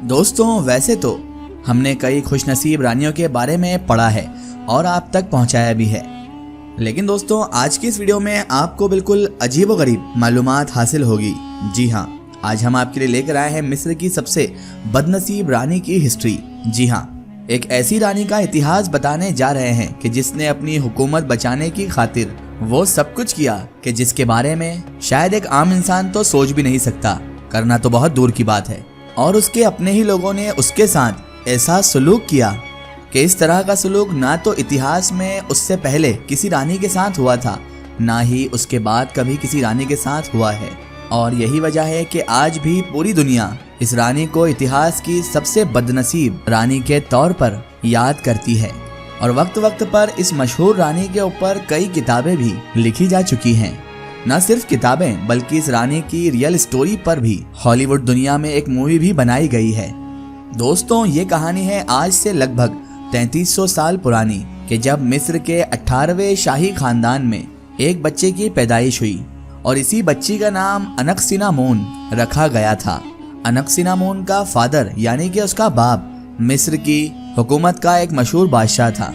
दोस्तों वैसे तो हमने कई खुशनसीब रानियों के बारे में पढ़ा है और आप तक पहुंचाया भी है, लेकिन दोस्तों आज की इस वीडियो में आपको बिल्कुल अजीबोगरीब मालूमात हासिल होगी। जी हाँ, आज हम आपके लिए लेकर आए हैं मिस्र की सबसे बदनसीब रानी की हिस्ट्री। जी हाँ, एक ऐसी रानी का इतिहास बताने जा रहे हैं कि जिसने अपनी हुकूमत बचाने की खातिर वो सब कुछ किया कि जिसके बारे में शायद एक आम इंसान तो सोच भी नहीं सकता, करना तो बहुत दूर की बात है। और उसके अपने ही लोगों ने उसके साथ ऐसा सलूक किया कि इस तरह का सलूक ना तो इतिहास में उससे पहले किसी रानी के साथ हुआ था, ना ही उसके बाद कभी किसी रानी के साथ हुआ है। और यही वजह है कि आज भी पूरी दुनिया इस रानी को इतिहास की सबसे बदनसीब रानी के तौर पर याद करती है। और वक्त वक्त पर इस मशहूर रानी के ऊपर कई किताबें भी लिखी जा चुकी हैं। न सिर्फ किताबें बल्कि इस रानी की रियल स्टोरी पर भी हॉलीवुड दुनिया में एक मूवी भी बनाई गई है। दोस्तों ये कहानी है आज से लगभग 3300 साल पुरानी कि जब मिस्र के 18वें शाही खानदान में एक बच्चे की पैदाइश हुई और इसी बच्ची का नाम अनक्सिनामोन रखा गया था। अनक्सिनामोन का फादर यानी कि उसका बाप मिस्र की हुकूमत का एक मशहूर बादशाह था,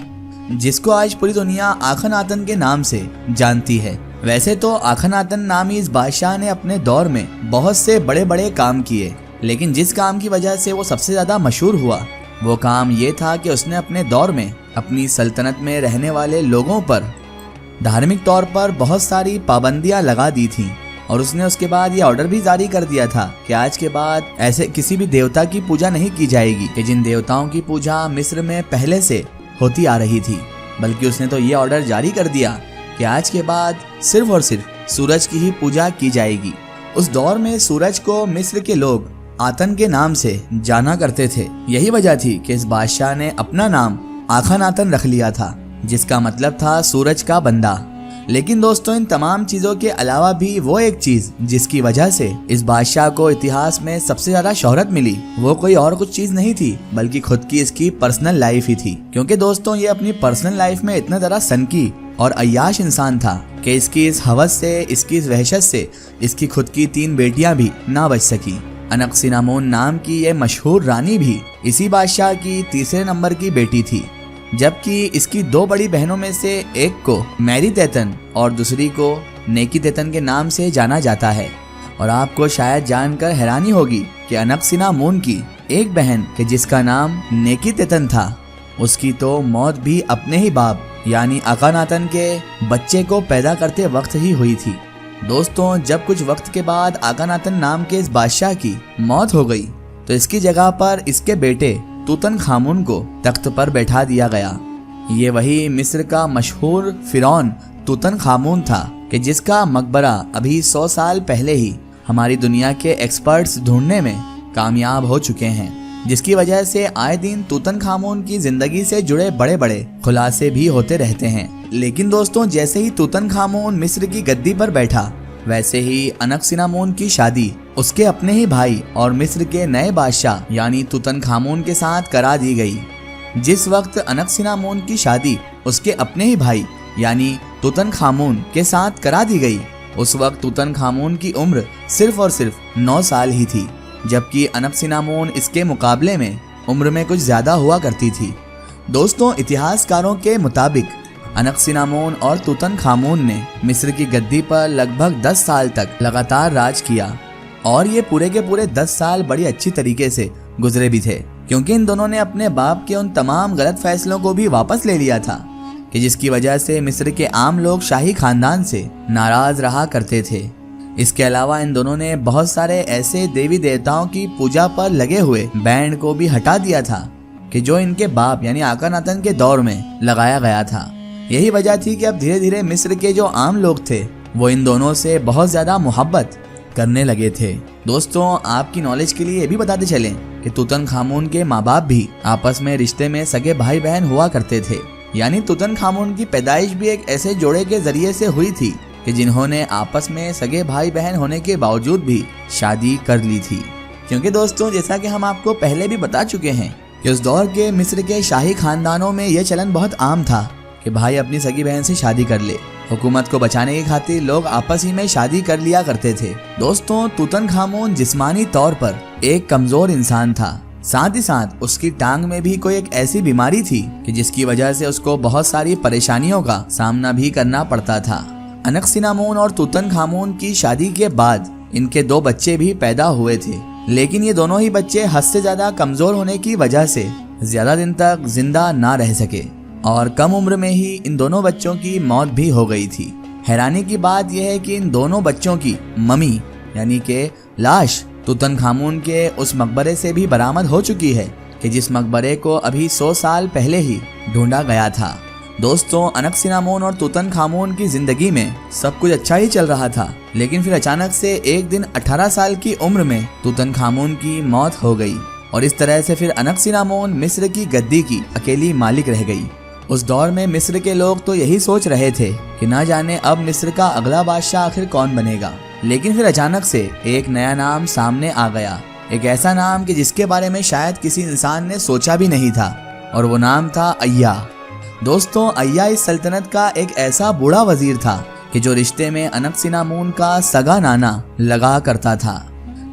जिसको आज पूरी दुनिया आखनातन के नाम से जानती है। वैसे तो आखनातन नामी इस बादशाह ने अपने दौर में बहुत से बड़े बड़े काम किए, लेकिन जिस काम की वजह से वो सबसे ज्यादा मशहूर हुआ वो काम ये था कि उसने अपने दौर में अपनी सल्तनत में रहने वाले लोगों पर धार्मिक तौर पर बहुत सारी पाबंदियां लगा दी थीं। और उसने उसके बाद ये ऑर्डर भी जारी कर दिया था कि आज के बाद ऐसे किसी भी देवता की पूजा नहीं की जाएगी कि जिन देवताओं की पूजा मिस्र में पहले से होती आ रही थी, बल्कि उसने तो ये ऑर्डर जारी कर दिया कि आज के बाद सिर्फ और सिर्फ सूरज की ही पूजा की जाएगी। उस दौर में सूरज को मिस्र के लोग आतन के नाम से जाना करते थे। यही वजह थी कि इस बादशाह ने अपना नाम आखनातन रख लिया था, जिसका मतलब था सूरज का बंदा। लेकिन दोस्तों इन तमाम चीजों के अलावा भी वो एक चीज जिसकी वजह से इस बादशाह को इतिहास में सबसे ज्यादा शोहरत मिली, वो कोई और कुछ चीज नहीं थी बल्कि खुद की इसकी पर्सनल लाइफ ही थी। क्योंकि दोस्तों ये अपनी पर्सनल लाइफ में इतना ज्यादा सनकी और अय्याश इंसान था कि इसकी इस हवस से, इसकी इस वहशत से इसकी खुद की 3 बेटियां भी ना बच सकी। अनक्सिनामोन नाम की ये मशहूर रानी भी इसी बादशाह की तीसरे नंबर की बेटी थी, जबकि इसकी 2 बड़ी बहनों में से एक को मैरी तेतन और दूसरी को नेकी तेतन के नाम से जाना जाता है। और आपको शायद जानकर हैरानी होगी कि अनक्सिनामोन की एक बहन के जिसका नाम नेकी तेतन था, उसकी तो मौत भी अपने ही बाप यानी आखनातन के बच्चे को पैदा करते वक्त ही हुई थी। दोस्तों जब कुछ वक्त के बाद आखनातन नाम के इस बादशाह की मौत हो गई तो इसकी जगह पर इसके बेटे तूतनखामुन को तख्त पर बैठा दिया गया। ये वही मिस्र का मशहूर फिरौन तूतनखामुन था कि जिसका मकबरा अभी 100 साल पहले ही हमारी दुनिया के एक्सपर्ट्स ढूंढने में कामयाब हो चुके हैं, जिसकी वजह से आए दिन तूतनखामुन की जिंदगी से जुड़े बड़े बड़े खुलासे भी होते रहते हैं। लेकिन दोस्तों जैसे ही तूतनखामुन मिस्र की गद्दी पर बैठा, वैसे ही अनक्सिनामोन की शादी उसके अपने ही भाई और मिस्र के नए बादशाह यानी तूतनखामुन के साथ करा दी गई। जिस वक्त अनक्सिनामोन की शादी उसके अपने ही भाई यानी तूतनखामुन के साथ करा दी गई, उस वक्त तूतनखामुन की उम्र सिर्फ और सिर्फ 9 साल ही थी, जबकि अनक्सिनामोन इसके मुकाबले में उम्र में कुछ ज्यादा हुआ करती थी। दोस्तों इतिहासकारों के मुताबिक अनक्सिनामोन और तूतनखामुन ने मिस्र की गद्दी पर लगभग 10 साल तक लगातार राज किया। और ये पूरे के पूरे 10 साल बड़ी अच्छी तरीके से गुजरे भी थे, क्योंकि इन दोनों ने अपने बाप के उन तमाम गलत फैसलों को भी वापस ले लिया था कि जिसकी वजह से मिस्र के आम लोग शाही खानदान से नाराज रहा करते थे। इसके अलावा इन दोनों ने बहुत सारे ऐसे देवी देवताओं की पूजा पर लगे हुए बैंड को भी हटा दिया था कि जो इनके बाप यानी आखनातन के दौर में लगाया गया था। यही वजह थी कि अब धीरे धीरे मिस्र के जो आम लोग थे वो इन दोनों से बहुत ज्यादा मोहब्बत करने लगे थे। दोस्तों आपकी नॉलेज के लिए ये भी बताते चलें कि तूतनखामुन के माँ बाप भी आपस में रिश्ते में सगे भाई बहन हुआ करते थे, यानी तूतनखामुन की पैदाइश भी एक ऐसे जोड़े के जरिए से हुई थी कि जिन्होंने आपस में सगे भाई बहन होने के बावजूद भी शादी कर ली थी। क्योंकि दोस्तों जैसा कि हम आपको पहले भी बता चुके हैं कि उस दौर के मिस्र के शाही खानदानों में यह चलन बहुत आम था कि भाई अपनी सगी बहन से शादी कर ले। हुकूमत को बचाने की खातिर लोग आपस ही में शादी कर लिया करते थे। दोस्तों तूतनखामुन जिस्मानी तौर पर एक कमजोर इंसान था, साथ ही साथ उसकी टांग में भी कोई एक ऐसी बीमारी थी कि जिसकी वजह से उसको बहुत सारी परेशानियों का सामना भी करना पड़ता था। अनक-सिनामून और तूतनखामून की शादी के बाद इनके 2 बच्चे भी पैदा हुए थे, लेकिन ये दोनों ही बच्चे हद से ज्यादा कमजोर होने की वजह से ज्यादा दिन तक जिंदा ना रह सके और कम उम्र में ही इन दोनों बच्चों की मौत भी हो गई थी। हैरानी की बात यह है कि इन दोनों बच्चों की मम्मी यानी कि लाश तूतनखामून के उस मकबरे से भी बरामद हो चुकी है कि जिस मकबरे को अभी 100 साल पहले ही ढूंढा गया था। दोस्तों, अनक-सिनामून और तूतनखामून की जिंदगी में सब कुछ अच्छा ही चल रहा था, लेकिन फिर अचानक से एक दिन 18 साल की उम्र में तूतनखामून की मौत हो गई और इस तरह से फिर अनक-सिनामून मिस्र की गद्दी की अकेली मालिक रह गई। उस दौर में मिस्र के लोग तो यही सोच रहे थे कि ना जाने अब मिस्र का अगला बादशाह आखिर कौन बनेगा, लेकिन फिर अचानक से एक नया नाम सामने आ गया, एक ऐसा नाम कि जिसके बारे में शायद किसी इंसान ने सोचा भी नहीं था, और वो नाम था अय्या। दोस्तों, अय्या इस सल्तनत का एक ऐसा बूढ़ा वजीर था कि जो रिश्ते में अनक-सिनामून का सगा नाना लगा करता था।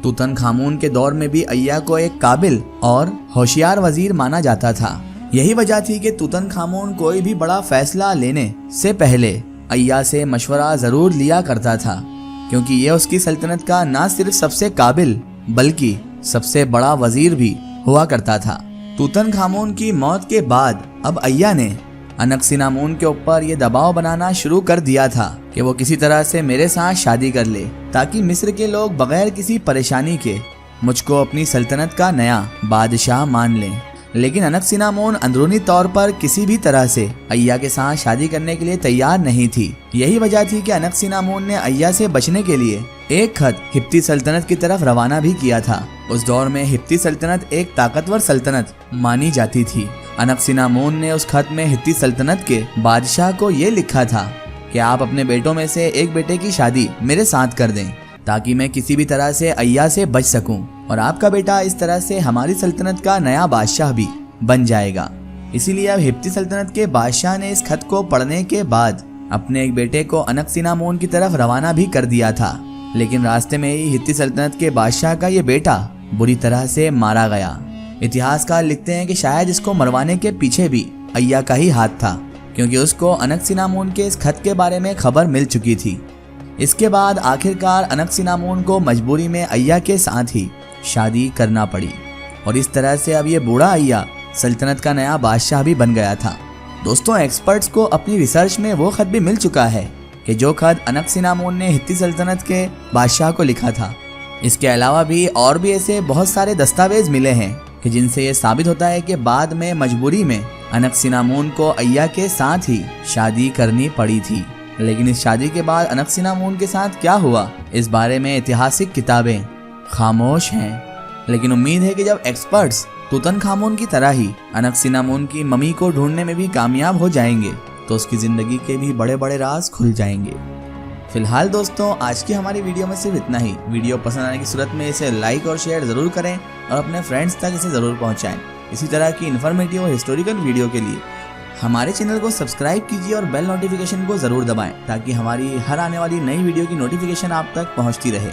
तूतनखामून के दौर में भी अय्या को एक काबिल और होशियार वजीर माना जाता था। यही वजह थी कि तूतनखामून कोई भी बड़ा फैसला लेने से पहले अय्या से मशवरा जरूर लिया करता था, क्योंकि ये उसकी सल्तनत का न सिर्फ सबसे काबिल बल्कि सबसे बड़ा वजीर भी हुआ करता था। तूतनखामून की मौत के बाद अब अय्या ने अनक-सिनामून के ऊपर ये दबाव बनाना शुरू कर दिया था कि वो किसी तरह से मेरे साथ शादी कर ले, ताकि मिस्र के लोग बगैर किसी परेशानी के मुझको अपनी सल्तनत का नया बादशाह मान लें। लेकिन अनक-सिनामून अंदरूनी तौर पर किसी भी तरह से अय्या के साथ शादी करने के लिए तैयार नहीं थी। यही वजह थी कि अनक-सिनामून ने अय्या से बचने के लिए एक खत हिप्ती सल्तनत की तरफ रवाना भी किया था। उस दौर में हिप्ती सल्तनत एक ताकतवर सल्तनत मानी जाती थी। अनक-सिनामून ने उस खत में हिप्ती सल्तनत के बादशाह को ये लिखा था कि आप अपने बेटों में से एक बेटे की शादी मेरे साथ कर दें, ताकि मैं किसी भी तरह से अय्या से बच सकूं, और आपका बेटा इस तरह से हमारी सल्तनत का नया बादशाह भी बन जाएगा। इसीलिए अब हिप्ती सल्तनत के बादशाह ने इस खत को पढ़ने के बाद अपने एक बेटे को अनक-सिनामून की तरफ रवाना भी कर दिया था, लेकिन रास्ते में ही हिप्ती सल्तनत के बादशाह का ये बेटा बुरी तरह से मारा गया। इतिहासकार लिखते हैं कि शायद इसको मरवाने के पीछे भी अय्या का ही हाथ था, क्योंकि उसको अनक-सिनामून के इस खत के बारे में खबर मिल चुकी थी। इसके बाद आखिरकार अनक-सिनामून को मजबूरी में अय्या के साथ ही शादी करना पड़ी, और इस तरह से अब ये बूढ़ा अय्या सल्तनत का नया बादशाह भी बन गया था। दोस्तों, एक्सपर्ट्स को अपनी रिसर्च में वो खत भी मिल चुका है कि जो खत अनक-सिनामून ने हिप्ती सल्तनत के बादशाह को लिखा था। इसके अलावा भी और भी ऐसे बहुत सारे दस्तावेज मिले हैं कि जिनसे ये साबित होता है कि बाद में मजबूरी में अनक-सिनामून को अय्या के साथ ही शादी करनी पड़ी थी। लेकिन इस शादी के बाद अनक-सिनामून के साथ क्या हुआ, इस बारे में ऐतिहासिक किताबें खामोश हैं। लेकिन उम्मीद है कि जब एक्सपर्ट्स तूतनखामून की तरह ही अनक-सिनामून की मम्मी को ढूंढने में भी कामयाब हो जाएंगे, तो उसकी जिंदगी के भी बड़े बड़े राज खुल जाएंगे। फिलहाल दोस्तों, आज की हमारी वीडियो में सिर्फ इतना ही। वीडियो पसंद आने की सूरत में इसे लाइक और शेयर जरूर करें और अपने फ्रेंड्स तक इसे जरूर पहुंचाएं। इसी तरह की इन्फॉर्मेटिव और हिस्टोरिकल वीडियो के लिए हमारे चैनल को सब्सक्राइब कीजिए और बेल नोटिफिकेशन को जरूर दबाएं, ताकि हमारी हर आने वाली नई वीडियो की नोटिफिकेशन आप तक पहुंचती रहे।